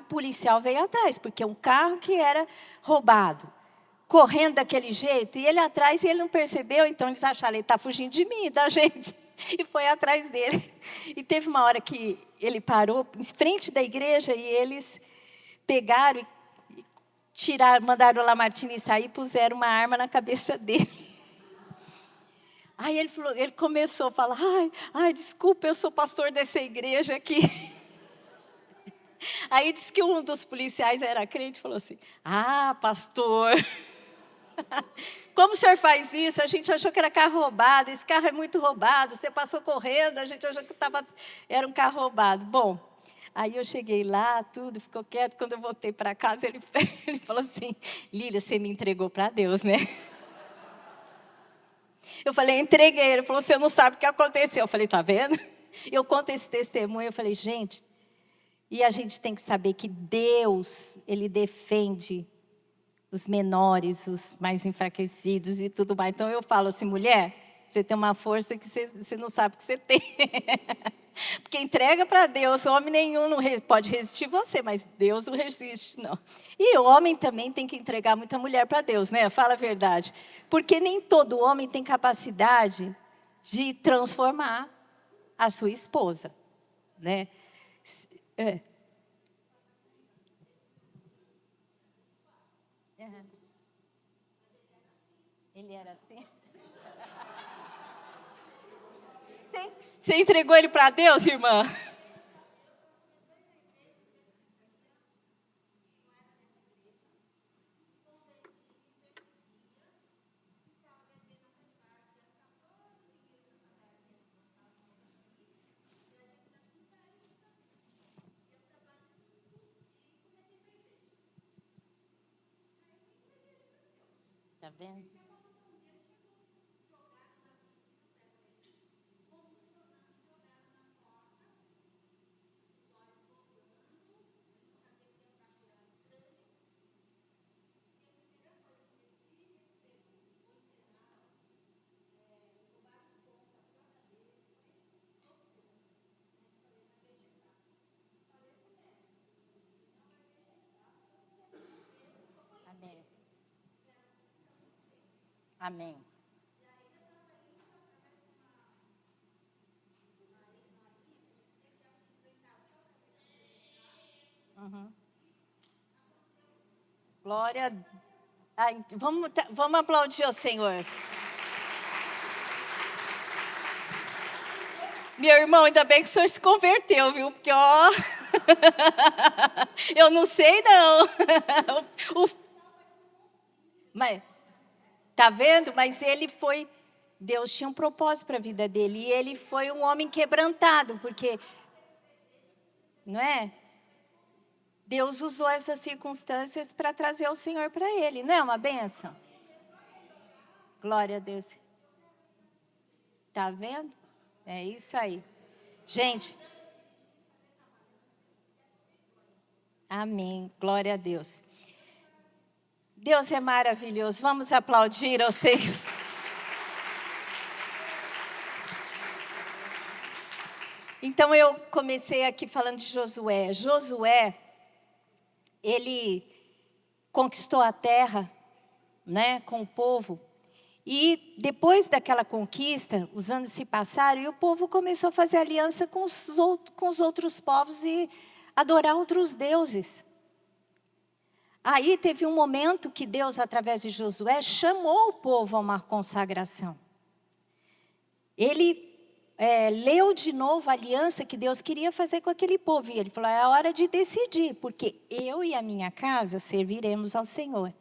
policial veio atrás, porque um carro que era roubado, correndo daquele jeito, e ele atrás, e ele não percebeu, então eles acharam, ele está fugindo de mim, da gente, e foi atrás dele. E teve uma hora que ele parou em frente da igreja, e eles pegaram e mandaram o Lamartine sair e puseram uma arma na cabeça dele. Aí ele começou a falar, ai, desculpa, eu sou pastor dessa igreja aqui. Aí disse que um dos policiais era crente e falou assim, pastor, como o senhor faz isso? A gente achou que era carro roubado, esse carro é muito roubado, você passou correndo, a gente achou que era um carro roubado. Bom, aí eu cheguei lá, tudo, ficou quieto, quando eu voltei para casa, ele falou assim, Lília, você me entregou para Deus, né? Eu falei, entreguei. Ele falou, você não sabe o que aconteceu. Eu falei, tá vendo? Eu conto esse testemunho. Eu falei, gente, e a gente tem que saber que Deus, Ele defende os menores, os mais enfraquecidos e tudo mais. Então eu falo assim, mulher, você tem uma força que você não sabe que você tem. Porque entrega para Deus, homem nenhum não pode resistir você, mas Deus não resiste, não. E o homem também tem que entregar muita mulher para Deus, né? Fala a verdade. Porque nem todo homem tem capacidade de transformar a sua esposa, né? Ele era assim? Você entregou ele para Deus, irmã? Tá vendo? Amém. Amém. Uhum. Glória. Ai, vamos aplaudir o Senhor. Meu irmão, ainda bem que o senhor se converteu, viu? Porque, eu não sei, não. Mas, tá vendo? Mas ele foi... Deus tinha um propósito para a vida dele. E ele foi um homem quebrantado, porque... Não é? Deus usou essas circunstâncias para trazer o Senhor para ele. Não é uma bênção? Glória a Deus. Tá vendo? É isso aí. Gente. Amém. Glória a Deus. Deus é maravilhoso. Vamos aplaudir ao Senhor. Então eu comecei aqui falando de Josué. Josué, ele conquistou a terra né, com o povo. E depois daquela conquista, os anos se passaram e o povo começou a fazer aliança com os outros povos e adorar outros deuses. Aí teve um momento que Deus, através de Josué, chamou o povo a uma consagração. Ele leu de novo a aliança que Deus queria fazer com aquele povo. E ele falou, é hora de decidir, porque eu e a minha casa serviremos ao Senhor.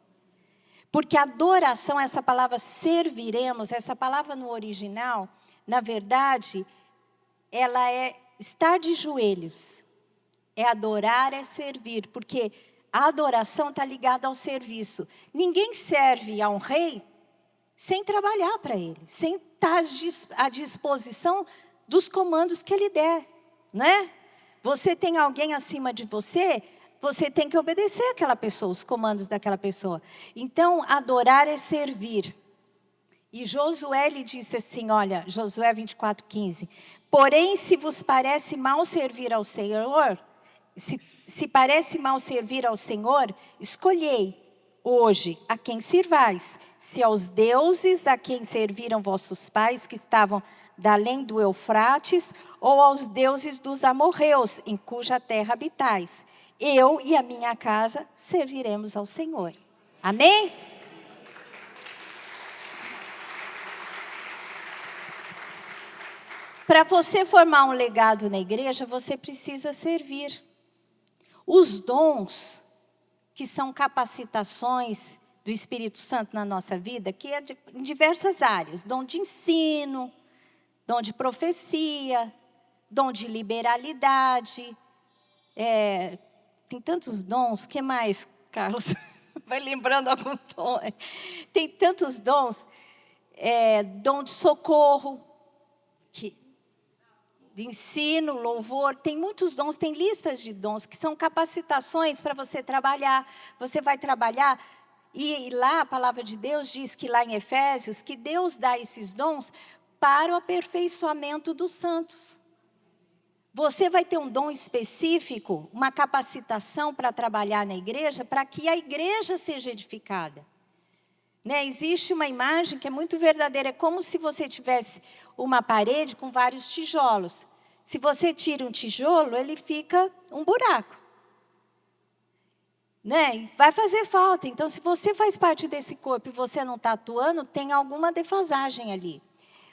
Porque adoração, essa palavra serviremos, essa palavra no original, na verdade, ela é estar de joelhos. É adorar, é servir, porque a adoração está ligada ao serviço. Ninguém serve a um rei sem trabalhar para ele, sem estar à disposição dos comandos que ele der, né? Você tem alguém acima de você, você tem que obedecer àquela pessoa, os comandos daquela pessoa. Então, adorar é servir. E Josué lhe disse assim, olha, Josué 24:15. Porém, se vos parece mal servir ao Senhor, se parece mal servir ao Senhor, escolhei hoje a quem sirvais. Se aos deuses a quem serviram vossos pais, que estavam da além do Eufrates, ou aos deuses dos amorreus, em cuja terra habitais. Eu e a minha casa serviremos ao Senhor. Amém? Para você formar um legado na igreja, você precisa servir. Os dons, que são capacitações do Espírito Santo na nossa vida, que é em diversas áreas. Dom de ensino, dom de profecia, dom de liberalidade. Tem tantos dons, o que mais, Carlos? Vai lembrando algum dom. Tem tantos dons. Dom de socorro, de ensino, louvor, tem muitos dons, tem listas de dons, que são capacitações para você trabalhar. Você vai trabalhar, e lá a palavra de Deus diz que lá em Efésios, que Deus dá esses dons para o aperfeiçoamento dos santos. Você vai ter um dom específico, uma capacitação para trabalhar na igreja, para que a igreja seja edificada. Né? Existe uma imagem que é muito verdadeira, é como se você tivesse uma parede com vários tijolos. Se você tira um tijolo, ele fica um buraco. Né? Vai fazer falta. Então, se você faz parte desse corpo e você não está atuando, tem alguma defasagem ali.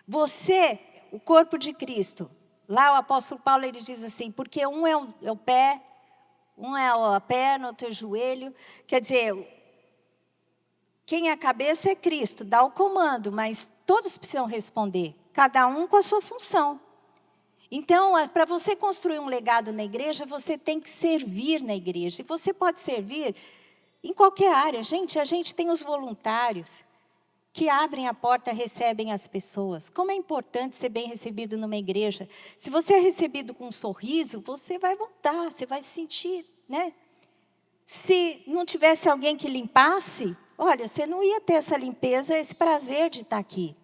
Você, o corpo de Cristo, lá o apóstolo Paulo ele diz assim, porque um é o pé, um é a perna, outro é o joelho. Quer dizer, quem é a cabeça é Cristo, dá o comando, mas todos precisam responder, cada um com a sua função. Então, para você construir um legado na igreja, você tem que servir na igreja. E você pode servir em qualquer área. Gente, a gente tem os voluntários que abrem a porta, recebem as pessoas. Como é importante ser bem recebido numa igreja. Se você é recebido com um sorriso, você vai voltar, você vai se sentir, né? Se não tivesse alguém que limpasse, olha, você não ia ter essa limpeza, esse prazer de estar aqui.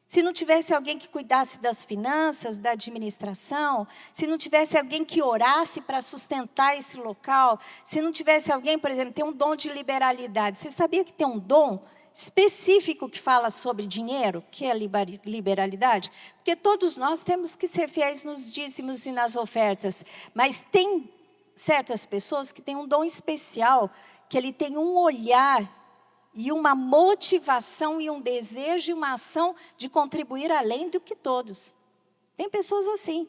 Se não tivesse alguém que cuidasse das finanças, da administração, se não tivesse alguém que orasse para sustentar esse local, se não tivesse alguém, por exemplo, tem um dom de liberalidade. Você sabia que tem um dom específico que fala sobre dinheiro, que é a liberalidade? Porque todos nós temos que ser fiéis nos dízimos e nas ofertas, mas tem certas pessoas que têm um dom especial, que ele tem um olhar e uma motivação e um desejo e uma ação de contribuir além do que todos. Tem pessoas assim,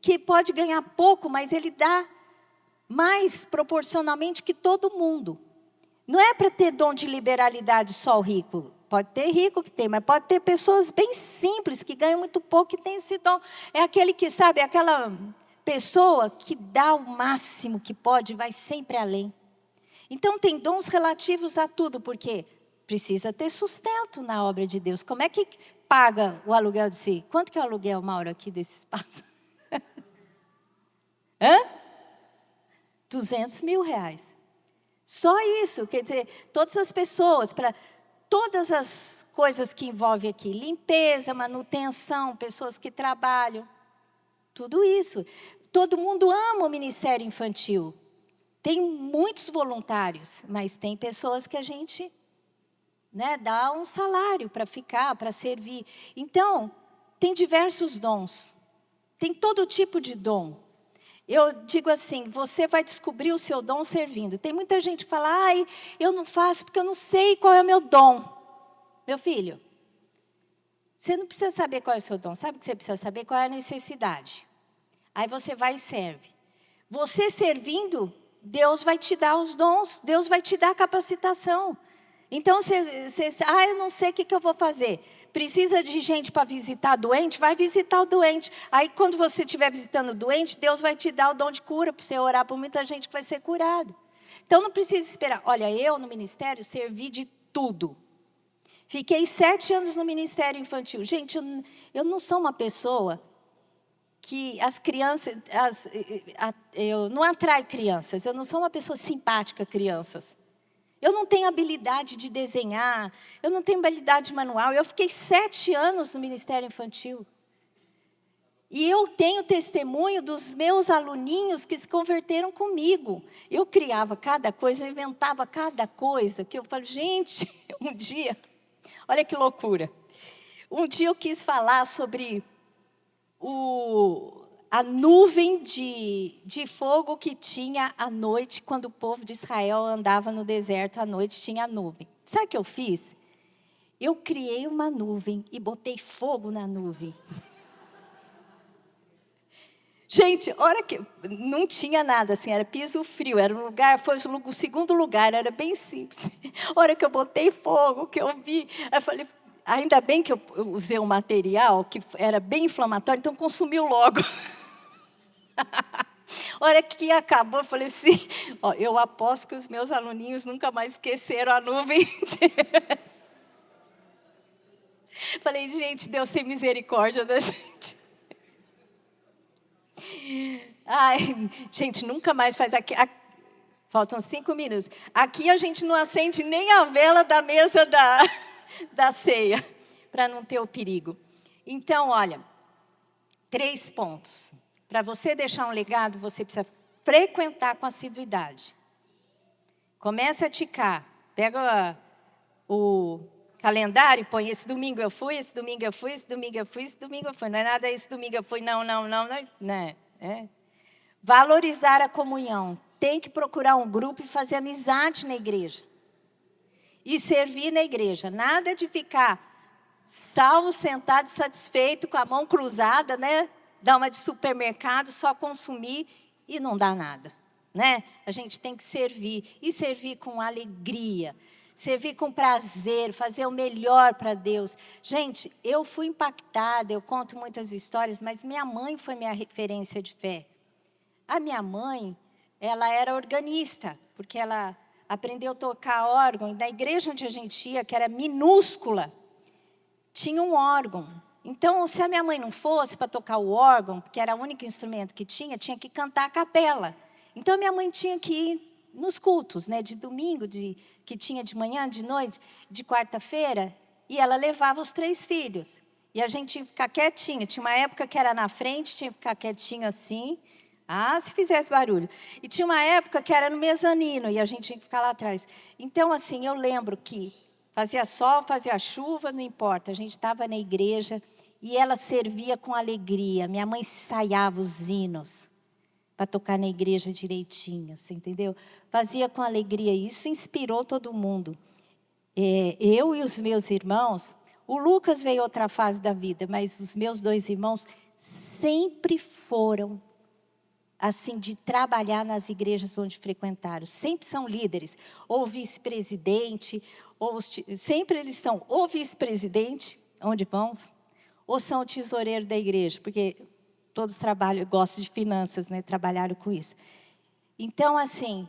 que pode ganhar pouco, mas ele dá mais proporcionalmente que todo mundo. Não é para ter dom de liberalidade só o rico. Pode ter rico que tem, mas pode ter pessoas bem simples, que ganham muito pouco, que tem esse dom. É aquele que, sabe, aquela pessoa que dá o máximo que pode, vai sempre além. Então, tem dons relativos a tudo, porque precisa ter sustento na obra de Deus. Como é que paga o aluguel de si? Quanto que é o aluguel, Mauro, aqui desse espaço? 200 mil reais. Só isso, quer dizer, todas as pessoas, para todas as coisas que envolvem aqui, limpeza, manutenção, pessoas que trabalham, tudo isso. Todo mundo ama o ministério infantil. Tem muitos voluntários, mas tem pessoas que a gente né? Dá um salário para ficar, para servir. Então, tem diversos dons. Tem todo tipo de dom. Eu digo assim, você vai descobrir o seu dom servindo. Tem muita gente que fala, ai, eu não faço porque eu não sei qual é o meu dom. Meu filho, você não precisa saber qual é o seu dom. Sabe o que você precisa saber? Qual é a necessidade. Aí você vai e serve. Você servindo, Deus vai te dar os dons. Deus vai te dar a capacitação. Então, eu não sei o que eu vou fazer. Precisa de gente para visitar doente? Vai visitar o doente. Aí, quando você estiver visitando o doente, Deus vai te dar o dom de cura, para você orar por muita gente que vai ser curado. Então, não precisa esperar. Olha, eu no ministério servi de tudo. Fiquei 7 anos no ministério infantil. Gente, eu não sou uma pessoa que as crianças... eu não atraio crianças. Eu não sou uma pessoa simpática a crianças. Eu não tenho habilidade de desenhar, eu não tenho habilidade manual. Eu fiquei 7 anos no Ministério Infantil. E eu tenho testemunho dos meus aluninhos que se converteram comigo. Eu criava cada coisa, eu inventava cada coisa, que eu falo, gente, um dia, olha que loucura. Um dia eu quis falar sobre a nuvem de fogo que tinha à noite, quando o povo de Israel andava no deserto à noite, tinha a nuvem. Sabe o que eu fiz? Eu criei uma nuvem e botei fogo na nuvem. Gente, hora que não tinha nada assim, era piso frio, era um lugar, foi o segundo lugar, era bem simples. A hora que eu botei fogo, que eu vi, eu falei, ainda bem que eu usei um material que era bem inflamatório, então consumiu logo. A hora que acabou, eu falei assim, ó, eu aposto que os meus aluninhos nunca mais esqueceram a nuvem. Falei, gente, Deus tem misericórdia da gente. Ai, gente, nunca mais faz aqui. Faltam 5 minutos. Aqui a gente não acende nem a vela da mesa da ceia, para não ter o perigo. Então, olha, 3 pontos. Para você deixar um legado, você precisa frequentar com assiduidade. Comece a ticar. Pega o calendário e põe, esse domingo eu fui, esse domingo eu fui, esse domingo eu fui, esse domingo eu fui. Não é nada, esse domingo eu fui, não. Valorizar a comunhão. Tem que procurar um grupo e fazer amizade na igreja. E servir na igreja. Nada de ficar salvo, sentado, satisfeito, com a mão cruzada, né? Dar uma de supermercado, só consumir e não dá nada, né? A gente tem que servir, e servir com alegria, servir com prazer, fazer o melhor para Deus. Gente, eu fui impactada, eu conto muitas histórias, mas minha mãe foi minha referência de fé. A minha mãe, ela era organista, porque ela aprendeu a tocar órgão, e na igreja onde a gente ia, que era minúscula, tinha um órgão. Então, se a minha mãe não fosse para tocar o órgão, porque era o único instrumento que tinha que cantar a capela. Então, a minha mãe tinha que ir nos cultos, né, de domingo, que tinha de manhã, de noite, de quarta-feira, e ela levava os 3 filhos. E a gente tinha que ficar quietinho. Tinha uma época que era na frente, tinha que ficar quietinho assim. Se fizesse barulho. E tinha uma época que era no mezanino, e a gente tinha que ficar lá atrás. Então, assim, eu lembro que fazia sol, fazia chuva, não importa. A gente estava na igreja e ela servia com alegria. Minha mãe ensaiava os hinos para tocar na igreja direitinho, você entendeu? Fazia com alegria. Isso inspirou todo mundo. Eu e os meus irmãos, o Lucas veio outra fase da vida, mas os meus 2 irmãos sempre foram assim, de trabalhar nas igrejas onde frequentaram. Sempre são líderes, ou vice-presidente, sempre eles são ou vice-presidente, onde vão, ou são o tesoureiro da igreja, porque todos trabalham, gostam de finanças, né? Trabalharam com isso. Então, assim,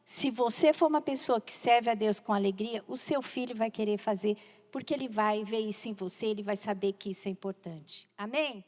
se você for uma pessoa que serve a Deus com alegria, o seu filho vai querer fazer, porque ele vai ver isso em você, ele vai saber que isso é importante. Amém?